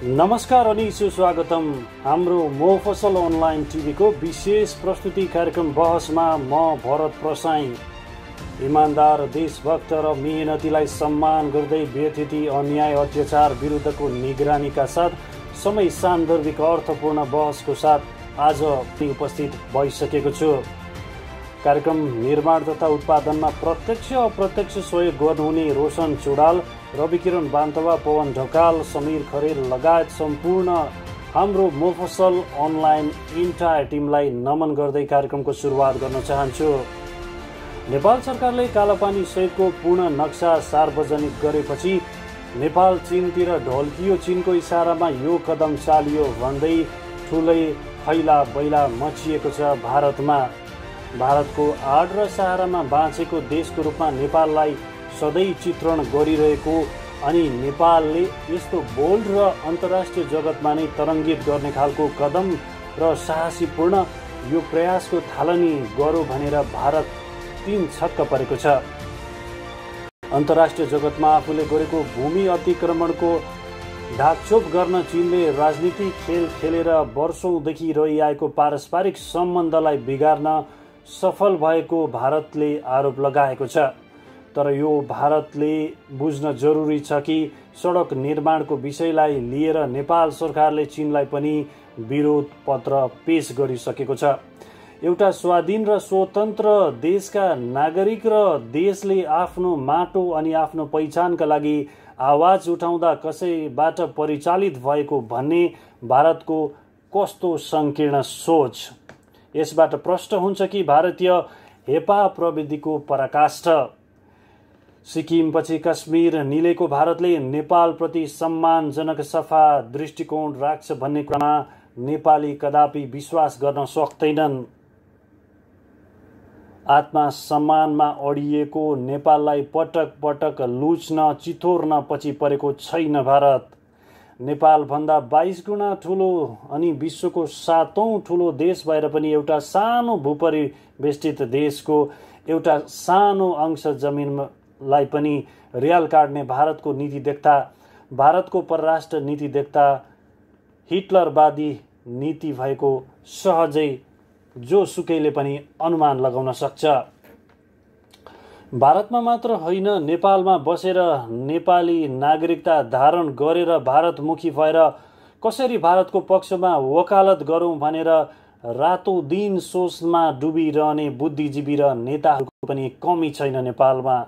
नमस्कार अनि सुस्वागतम। हाम्रो मोफसल अनलाइन टिभीको विशेष प्रस्तुति कार्यक्रम बहसमा म भरत प्रसाई इमान्दार, देशभक्त र मेहनतीलाई सम्मान गर्दै व्यथिति, अन्याय, अत्याचार विरुद्धको निगरानीका साथ समय सान्दर्भिक अर्थपूर्ण बहसको साथ आज उपस्थित भइसकेको छु। कार्यक्रम निर्माण तथा उत्पादनमा प्रत्यक्ष अप्रत्यक्ष सहयोग गर्नुहुने रोशन चुडाल, रविकिरण बान्तवा, पवन ढकाल, समीर खरेल लगायत सम्पूर्ण हाम्रो मोफसल अनलाइन इन्टायर टिमलाई नमन गर्दै कार्यक्रमको सुरुवात गर्न चाहन्छु। नेपाल सरकारले कालापानी सहितको पूर्ण नक्सा सार्वजनिक गरेपछि नेपाल चीनतिर ढल्कियो। चीनको इसारामा यो कदम चालियो भन्दै ठुलै खैला बैला मचिएको छ भारतमा। भारतको आड र सहारामा बाँचेको देशको रूपमा नेपाललाई सधैँ चित्रण गरिरहेको अनि नेपालले यस्तो बोल्ड र अन्तर्राष्ट्रिय जगतमा नै तरङ्गित गर्ने खालको कदम र साहसीपूर्ण यो प्रयासको थालनी गरौँ भनेर भारत तीन छक्क परेको छ। अन्तर्राष्ट्रिय जगतमा आफूले गरेको भूमि अतिक्रमणको ढाकछोप गर्न चीनले राजनीतिक खेल खेलेर वर्षौंदेखि रहिआएको पारस्परिक सम्बन्धलाई बिगार्न सफल भएको भारतले आरोप लगाएको छ। तर यो भारतले बुझ्न जरुरी छ कि सडक निर्माणको विषयलाई लिएर नेपाल सरकारले चीनलाई पनि विरोध पत्र पेश गरिसकेको छ। एउटा स्वाधीन र स्वतन्त्र देशका नागरिक र देशले आफ्नो माटो अनि आफ्नो पहिचानका लागि आवाज उठाउँदा कसैबाट परिचालित भएको भन्ने भारतको कस्तो सङ्कीर्ण सोच। यसबाट प्रष्ट हुन्छ कि भारतीय हेपा प्रविधिको पराकाष्ठ। सिक्किमपछि कश्मीर निलेको भारतले नेपालप्रति सम्मानजनक सफा दृष्टिकोण राख्छ भन्ने कुरामा नेपाली कदापि विश्वास गर्न सक्दैनन्। आत्मसम्मानमा अडिएको नेपाललाई पटक पटक लुच्न चितोर्न पछि परेको छैन भारत। नेपालभन्दा 22 गुणा ठुलो अनि विश्वको 7औं ठुलो देश भएर पनि एउटा सानो भूपरिवेष्टित देशको एउटा सानो अंश जमिनलाई पनि रियाल काट्ने भारतको नीति देख्दा, भारतको परराष्ट्र नीति देख्दा हिटलरवादी नीति भएको सहजै जो सुकैले पनि अनुमान लगाउन सक्छ। भारतमा मात्र होइन, नेपालमा बसेर नेपाली नागरिकता धारण गरेर भारतमुखी भएर कसरी भारतको पक्षमा वकालत गरौँ भनेर रातौं दिन सोचमा डुबिरहने बुद्धिजीवी र नेताहरूको पनि कमी छैन नेपालमा।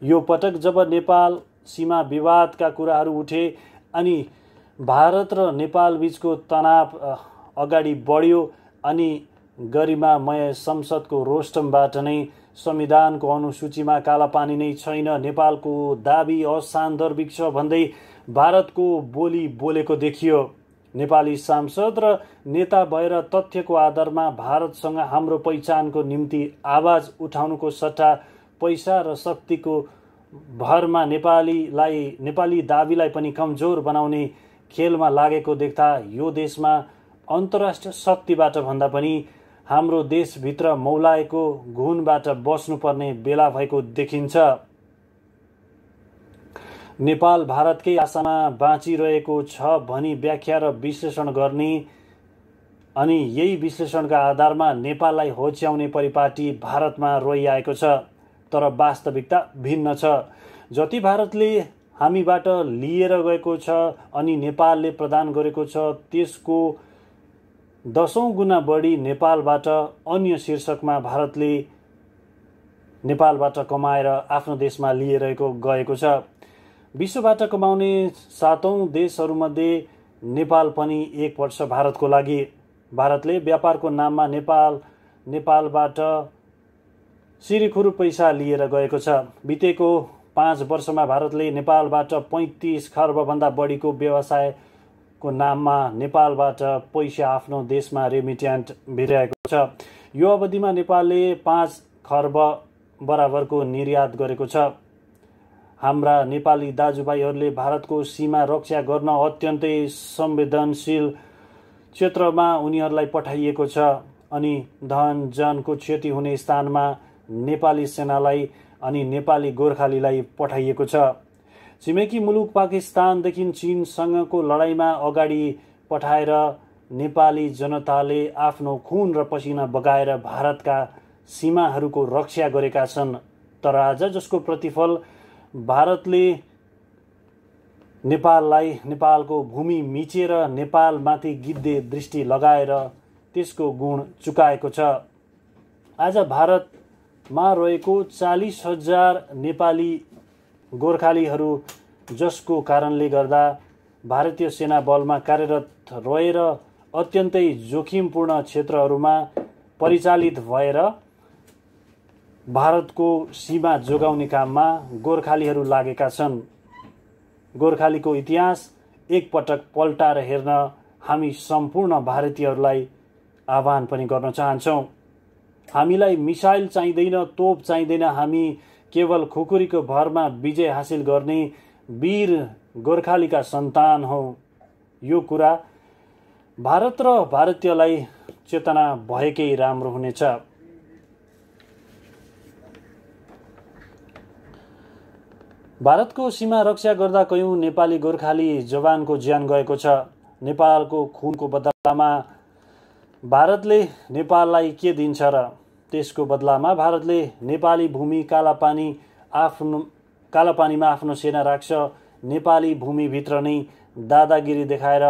यो पटक जब नेपाल सीमा विवादका कुराहरू उठे अनि भारत र नेपाल बीचको तनाव अगाडि बढ्यो अनि गरिमामय संसदको रोस्टमबाट नै संविधानको अनुसूचीमा कालापानी नै छैन, नेपालको दाबी असान्दर्भिक छ भन्दै भारतको बोली बोलेको देखियो। नेपाली सांसद र नेता भएर तथ्यको आधारमा भारतसँग हाम्रो पहिचानको निम्ति आवाज उठाउनुको सट्टा पैसा र शक्तिको भरमा नेपाली दाबीलाई पनि कमजोर बनाउने खेलमा लागेको देख्दा यो देशमा अन्तर्राष्ट्रिय शक्तिबाट भन्दा पनि हाम्रो देशभित्र मौलाएको घुनबाट बस्नुपर्ने बेला भएको देखिन्छ। नेपाल भारतकै आशामा बाँचिरहेको छ भनी व्याख्या र विश्लेषण गर्ने अनि यही विश्लेषणका आधारमा नेपाललाई होच्याउने परिपाटी भारतमा रहिआएको छ। तर वास्तविकता भिन्न छ। जति भारतले हामीबाट लिएर गएको छ अनि नेपालले प्रदान गरेको छ त्यसको 10औं गुणा बढी नेपालबाट अन्य शीर्षकमा भारतले नेपालबाट कमाएर आफ्नो देशमा लिएर गएको छ। विश्वबाट कमाउने 7औं देशहरूमध्ये नेपाल पनि एक वर्ष भारतको लागि। भारतले व्यापारको नाममा नेपालबाट सिरिखुरु पैसा लिएर गएको छ। बितेको 5 वर्षमा भारतले नेपालबाट 35 खर्बभन्दा बढीको व्यवसायको नाममा नेपालबाट पैसा आफ्नो देशमा रेमिट्यान्ट भित्राएको छ। यो अवधिमा नेपालले 5 खर्ब बराबरको निर्यात गरेको छ। हाम्रा नेपाली दाजुभाइहरूले भारतको सीमा रक्षा गर्न अत्यन्तै संवेदनशील क्षेत्रमा उनीहरूलाई पठाइएको छ अनि धन जनको क्षति हुने स्थानमा नेपाली सेनालाई अनि नेपाली गोर्खालीलाई पठाइएको छ। छिमेकी मुलुक पाकिस्तानदेखि चीनसँगको लडाईँमा अगाडि पठाएर नेपाली जनताले आफ्नो खुन र पसिना बगाएर भारतका सीमाहरूको रक्षा गरेका छन्। तर आज जसको प्रतिफल भारतले नेपालको भूमि मिचेर नेपालमाथि गिद्धे दृष्टि लगाएर त्यसको गुण चुकाएको छ। आज भारतमा रहेको 40,000 नेपाली गोर्खालीहरू जसको कारणले गर्दा भारतीय सेना बलमा कार्यरत रहेर अत्यन्तै जोखिमपूर्ण क्षेत्रहरूमा परिचालित भएर भारतको सीमा जोगाउने काममा गोर्खालीहरू लागेका छन्। गोर्खालीको इतिहास एकपटक पल्टाएर हेर्न हामी सम्पूर्ण भारतीयहरूलाई आह्वान पनि गर्न चाहन्छौँ। हामीलाई मिसाइल चाहिँदैन, तोप चाहिँदैन, हामी केवल खुकुरीको भरमा विजय हासिल गर्ने वीर गोर्खालीका सन्तान हौ। यो कुरा भारत र भारतीयलाई चेतना भएकै राम्रो हुनेछ। भारतको सीमा रक्षा गर्दा कयौं नेपाली गोर्खाली जवानको ज्यान गएको छ। नेपालको खुनको बदलामा भारतले नेपाललाई के दिन्छ र? त्यसको बदलामा भारतले नेपाली भूमि कालापानीमा आफ्नो सेना राख्छ, नेपाली भूमिभित्र नै दादागिरी देखाएर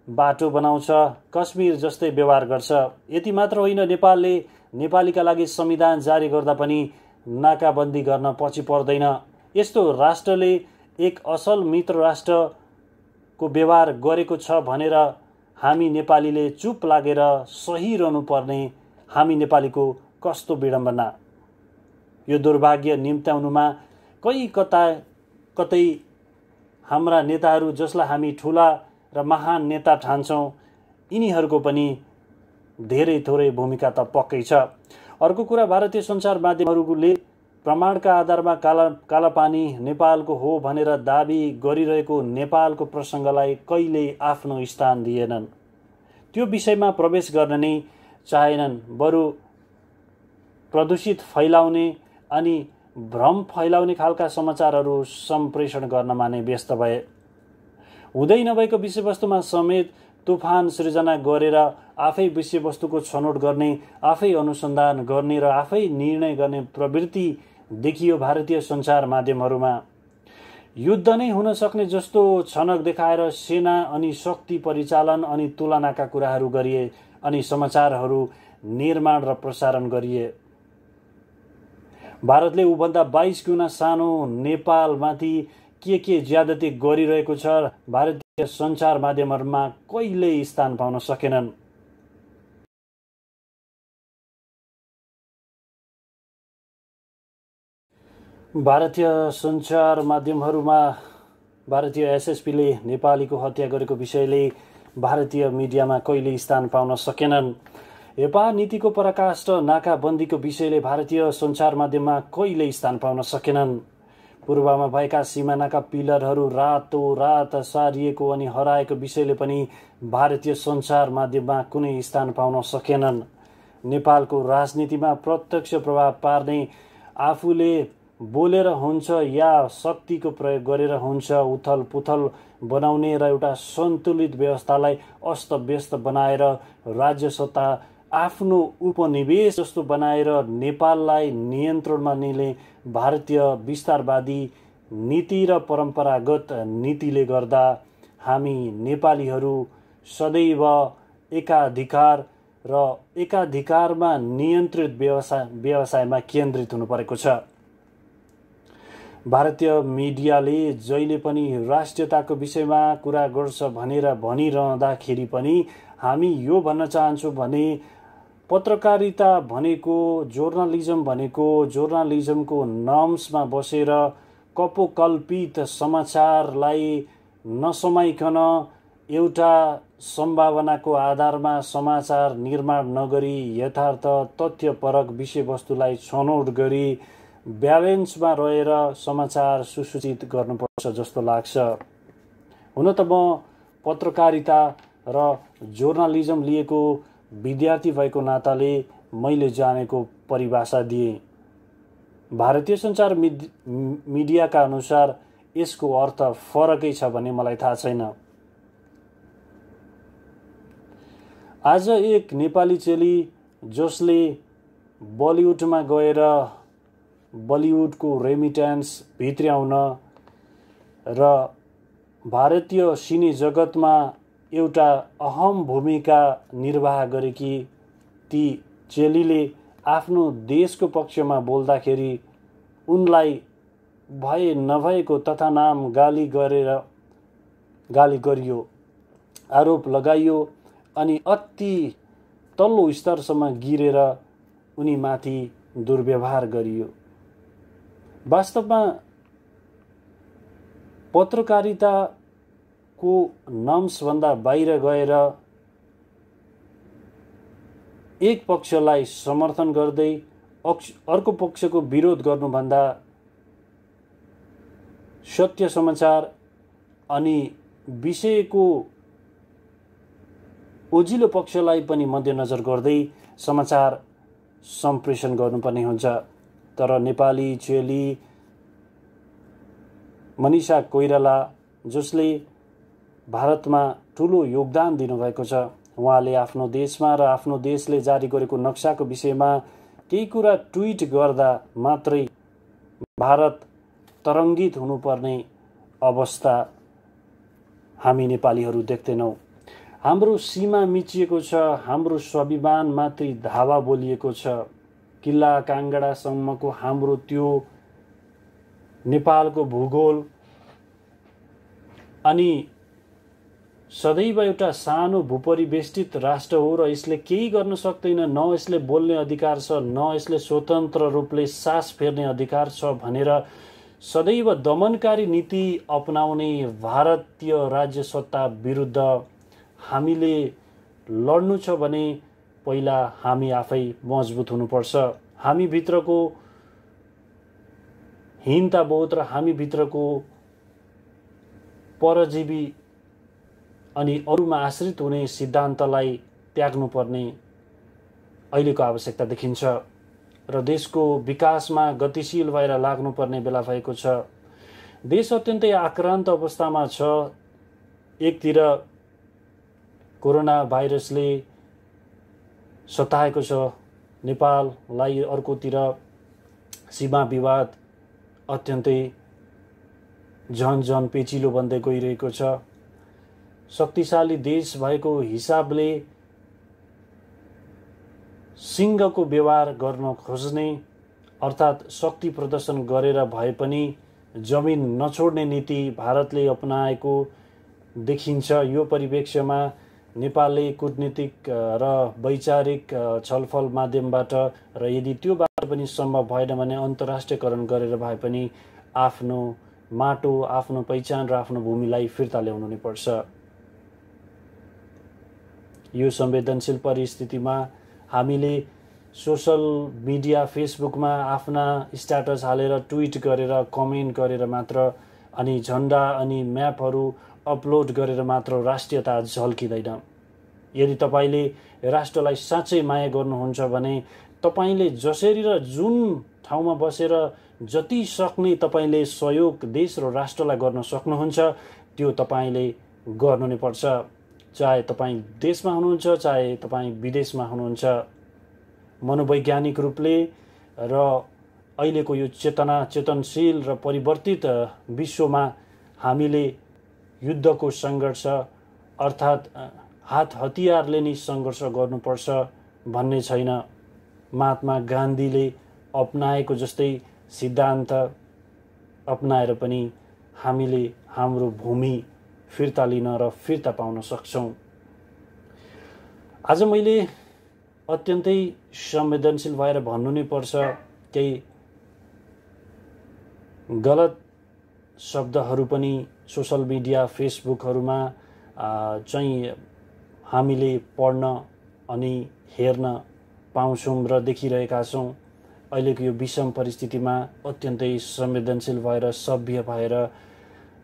बाटो बनाउँछ, कश्मीर जस्तै व्यवहार गर्छ। यति मात्र होइन, नेपालले नेपालीका लागि संविधान जारी गर्दा पनि नाकाबन्दी गर्न पछि पर्दैन। यस्तो राष्ट्रले एक असल मित्र राष्ट्रको व्यवहार गरेको छ भनेर हामी नेपालीले चुप लागेर सही रहनु पर्ने हामी नेपालीको कस्तो विडम्बना। यो दुर्भाग्य निम्त्याउनुमा कतै हाम्रा नेताहरू जसलाई हामी ठुला र महान नेता ठान्छौँ, यिनीहरूको पनि धेरै थोरै भूमिका त पक्कै छ। अर्को कुरा, भारतीय सञ्चार माध्यमहरूले प्रमाणका आधारमा कालापानी नेपालको हो भनेर दाबी गरिरहेको नेपालको प्रसङ्गलाई कहिल्यै आफ्नो स्थान दिएनन्। त्यो विषयमा प्रवेश गर्न नै चाहेनन्, बरु प्रदूषित फैलाउने अनि भ्रम फैलाउने खालका समाचारहरू सम्प्रेषण गर्नमा नै व्यस्त भए। हुँदै नभएको विषयवस्तुमा समेत तुफान सृजना गरेर आफै विषयवस्तुको छनौट गर्ने, आफै अनुसन्धान गर्ने र आफै निर्णय गर्ने प्रवृत्ति देखियो भारतीय सञ्चार माध्यमहरूमा। युद्ध नै हुन सक्ने जस्तो छनक देखाएर सेना अनि शक्ति परिचालन अनि तुलनाका कुराहरू गरिए अनि समाचारहरू निर्माण र प्रसारण गरिए। भारतले उभन्दा 22 गुणा सानो नेपालमाथि के ज्यादती गरिरहेको छ, भारतीय सञ्चार माध्यमहरूमा कहिल्यै स्थान पाउन सकेनन्। भारतीय सञ्चार माध्यमहरूमा भारतीय एसएसपीले नेपालीको हत्या गरेको विषयले भारतीय मिडियामा कहिल्यै स्थान पाउन सकेनन्। हेपा नीतिको पराकाष्ठ नाकाबन्दीको विषयले भारतीय सञ्चार माध्यममा कहिल्यै स्थान पाउन सकेनन्। पूर्वमा भएका सिमानाका पिलरहरू रातोरात सारिएको अनि हराएको विषयले पनि भारतीय सञ्चार माध्यममा कुनै स्थान पाउन सकेनन्। नेपालको राजनीतिमा प्रत्यक्ष प्रभाव पार्ने, आफूले बोलेर हुन्छ या शक्तिको प्रयोग गरेर हुन्छ उथल पुथल बनाउने र एउटा सन्तुलित व्यवस्थालाई अस्तव्यस्त बनाएर राज्य सत्ता आफ्नो उपनिवेश जस्तो बनाएर नेपाललाई नियन्त्रणमा लिने भारतीय विस्तारवादी नीति र परम्परागत नीतिले गर्दा हामी नेपालीहरू सदैव एकाधिकार र एकाधिकारमा नियन्त्रित व्यवसायमा केन्द्रित हुनु परेको छ। भारतीय मिडियाले जहिले पनि राष्ट्रियताको विषयमा कुरा गर्छ भनेर भनिरहँदाखेरि पनि हामी यो भन्न चाहन्छौँ भने पत्रकारिता भनेको, जर्नलिजमको नर्म्समा बसेर कपोकल्पित समाचारलाई नसमाइकन एउटा सम्भावनाको आधारमा समाचार निर्माण नगरी यथार्थ तथ्यपरक विषयवस्तुलाई छनौट गरी ब्यालेन्समा रहेर समाचार सुसूचित गर्नुपर्छ जस्तो लाग्छ। हुन त म पत्रकारिता र जर्नलिजम लिएको विद्यार्थी भएको नाताले मैले जानेको परिभाषा दिएँ। भारतीय सञ्चार मिडियाका अनुसार यसको अर्थ फरकै छ भने मलाई थाहा छैन। आज एक नेपाली चेली जसले बलिउडमा गएर बलिउडको रेमिट्यान्स भित्र्याउन र भारतीय सिने जगतमा एउटा अहम भूमिका निर्वाह गरेकी ती चेलीले आफ्नो देशको पक्षमा बोल्दाखेरि उनलाई भए नभएको तथा नाम गाली गरियो, आरोप लगाइयो अनि अति तल्लो स्तरसम्म गिरेर उनीमाथि दुर्व्यवहार गरियो। वास्तवमा पत्रकारिताको नम्सभन्दा बाहिर गएर एक पक्षलाई समर्थन गर्दै अर्को पक्षको विरोध गर्नुभन्दा सत्य समाचार अनि विषयको ओजिलो पक्षलाई पनि मध्यनजर गर्दै समाचार सम्प्रेषण गर्नुपर्ने हुन्छ। तर नेपाली चेली मनिषा कोइराला जसले भारतमा ठुलो योगदान दिनुभएको छ, उहाँले आफ्नो देशमा र आफ्नो देशले जारी गरेको नक्साको विषयमा केही कुरा ट्विट गर्दा मात्रै भारत तरङ्गित हुनुपर्ने अवस्था हामी नेपालीहरू देख्दैनौँ। हाम्रो सीमा मिचिएको छ, हाम्रो स्वाभिमान माथि धावा बोलिएको छ। किल्ला काङ्गडासम्मको हाम्रो त्यो नेपालको भूगोल अनि सदैव एउटा सानो भूपरिवेष्टित राष्ट्र हो र यसले केही गर्न सक्दैन, न यसले बोल्ने अधिकार छ, न यसले स्वतन्त्र रूपले सास फेर्ने अधिकार छ भनेर सदैव दमनकारी नीति अपनाउने भारतीय राज्य सत्ता विरुद्ध हामीले लड्नु छ भने पहिला हामी आफै मजबुत हुनुपर्छ। हामी भित्रको हीनताबोध र हामी भित्रको परजीवी अनि अरूमा आश्रित हुने सिद्धान्तलाई त्याग्नुपर्ने अहिलेको आवश्यकता देखिन्छ र देशको विकासमा गतिशील भएर लाग्नुपर्ने बेला भएको छ। देश अत्यन्तै आक्रान्त अवस्थामा छ। एकतिर कोरोना भाइरसले सताएको छ नेपाललाई, अर्कोतिर सीमा विवाद अत्यन्तै झन पेचिलो बन्दै गइरहेको छ। शक्तिशाली देश भएको हिसाबले सिंहको व्यवहार गर्न खोज्ने अर्थात् शक्ति प्रदर्शन गरेर भए पनि जमिन नछोड्ने नीति भारतले अपनाएको देखिन्छ। यो परिप्रेक्ष्यमा नेपालले कूटनीतिक र वैचारिक छलफल माध्यमबाट र यदि त्यो बाटो पनि सम्भव भएन भने अन्तर्राष्ट्रियकरण गरेर भए पनि आफ्नो माटो, आफ्नो पहिचान र आफ्नो भूमिलाई फिर्ता ल्याउनु नै पर्छ। यो संवेदनशील परिस्थितिमा हामीले सोसल मिडिया फेसबुकमा आफ्ना स्ट्याटस हालेर ट्विट गरेर कमेन्ट गरेर मात्र अनि झन्डा अनि म्यापहरू अपलोड गरेर मात्र राष्ट्रियता झल्किँदैन। यदि तपाईँले राष्ट्रलाई साँच्चै माया गर्नुहुन्छ भने तपाईँले जसरी र जुन ठाउँमा बसेर जति सक्ने तपाईँले सहयोग देश र राष्ट्रलाई गर्न सक्नुहुन्छ त्यो तपाईँले गर्नु नै पर्छ। चाहे तपाईँ देशमा हुनुहुन्छ, चाहे तपाईँ विदेशमा हुनुहुन्छ। मनोवैज्ञानिक रूपले र अहिलेको यो चेतनशील र परिवर्तित विश्वमा हामीले युद्धको सङ्घर्ष अर्थात् हात हतियारले नै सङ्घर्ष गर्नुपर्छ भन्ने छैन। महात्मा गान्धीले अपनाएको जस्तै सिद्धान्त अपनाएर पनि हामीले हाम्रो भूमि फिर्ता लिन र फिर्ता पाउन सक्छौँ। आज मैले अत्यन्तै संवेदनशील भएर भन्नु नै पर्छ, केही गलत शब्दहरू पनि सोसल मिडिया फेसबुकहरूमा चाहिँ हामीले पढ्न अनि हेर्न पाउँछौँ र देखिरहेका छौँ। अहिलेको यो विषम परिस्थितिमा अत्यन्तै संवेदनशील भएर सभ्य भएर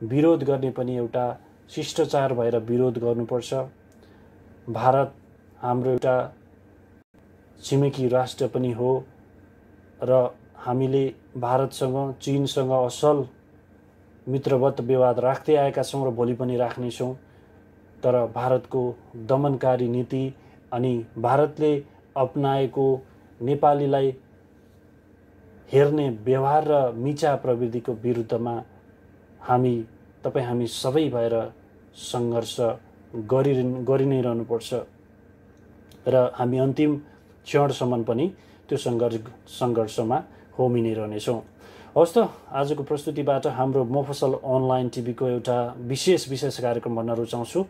विरोध गर्ने पनि एउटा शिष्टाचार भएर विरोध गर्नुपर्छ। भारत हाम्रो एउटा छिमेकी राष्ट्र पनि हो र हामीले भारतसँग, चीनसँग असल मित्रवत व्यवहार राख्दै आएका छौँ र भोलि पनि राख्नेछौँ। तर भारतको दमनकारी नीति अनि भारतले अपनाएको नेपालीलाई हेर्ने व्यवहार र मिचा प्रवृत्तिको विरुद्धमा हामी सबै भएर सङ्घर्ष गरि नै रहनुपर्छ र हामी अन्तिम क्षणसम्म पनि त्यो सङ्घर्षमा होमिनै रहनेछौँ। हवस् त, आजको प्रस्तुतिबाट हाम्रो मफसल अनलाइन टिभीको एउटा विशेष कार्यक्रम भन्न रुचाउँछु।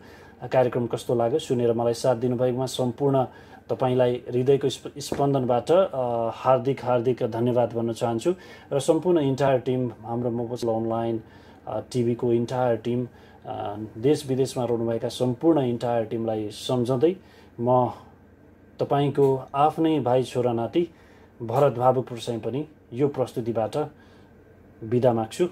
कार्यक्रम कस्तो लाग्यो सुनेर मलाई साथ दिनुभएकोमा सम्पूर्ण तपाईलाई हृदयको स्पन्दनबाट हार्दिक धन्यवाद भन्न चाहन्छु र सम्पूर्ण इन्टायर टिम, हाम्रो मफसल अनलाइन टिभीको इन्टायर टिम, देश विदेशमा रहनुभएका सम्पूर्ण इन्टायर टिमलाई सम्झँदै म तपाईको आफ्नै भाइ छोरा नाति भरत भावुकपुर चाहिँ पनि यो प्रस्तुतिबाट बिदा माग्छु।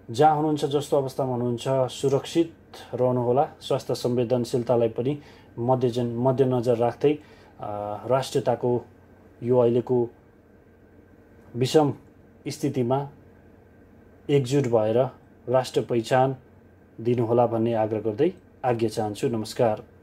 जहाँ हुनुहुन्छ, जस्तो अवस्थामा हुनुहुन्छ, सुरक्षित रहनुहोला। स्वास्थ्य संवेदनशीलतालाई पनि मध्यनजर राख्दै राष्ट्रियताको यो अहिलेको विषम स्थितिमा एकजुट भएर राष्ट्र पहिचान दिनुहोला भन्ने आग्रह गर्दै आज्ञा चाहन्छु। नमस्कार।